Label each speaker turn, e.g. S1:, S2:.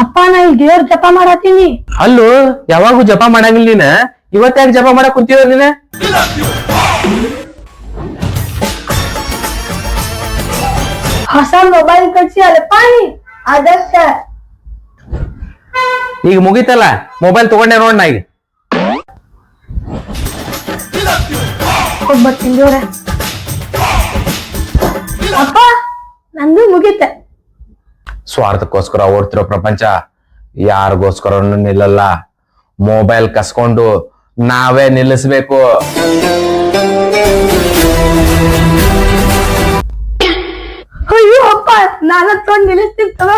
S1: ಅಪ್ಪ ನಾ ಇಲ್ಲಿ ದೇವ್ರ ಜಪ ಮಾಡತ್ತೀನಿ.
S2: ಅಲ್ಲೂ ಯಾವಾಗೂ ಜಪ ಮಾಡಂಗಿಲ್ಲ ನೀನ, ಇವತ್ ಯಾಕೆ ಜಪ ಮಾಡಕ್ ಕುಂತೀವ ನೀನ?
S1: ಹೊಸ ಮೊಬೈಲ್ ಕಟ್ಸಿ ಅಲ್ಲಪ್ಪ ನೀ, ಅದಕ್ಕ.
S2: ಈಗ ಮುಗಿತಲ್ಲ, ಮೊಬೈಲ್ ತಗೊಂಡೆ ನೋಡ್ ನಾ ಈಗ.
S1: ಒಬ್ಬತ್ತಿನ ದೇವ್ರ. ಅಪ್ಪ ನಂದು ಮುಗಿತ.
S2: ಸ್ವಾರ್ಥಕ್ಕೋಸ್ಕರ ಓಡ್ತಿರೋ ಪ್ರಪಂಚ ಯಾರಿಗೋಸ್ಕರ ನಿಲ್ಲಲ್ಲ. ಮೊಬೈಲ್ ಕಸ್ಕೊಂಡು ನಾವೇ ನಿಲ್ಲಿಸ್ಬೇಕು.
S1: ಅಯ್ಯೋ ಅಪ್ಪ, ನಾನು ತೊಗೊಂಡು ನಿಲ್ಲಿಸ್ತೀನಿ ತಗೋ.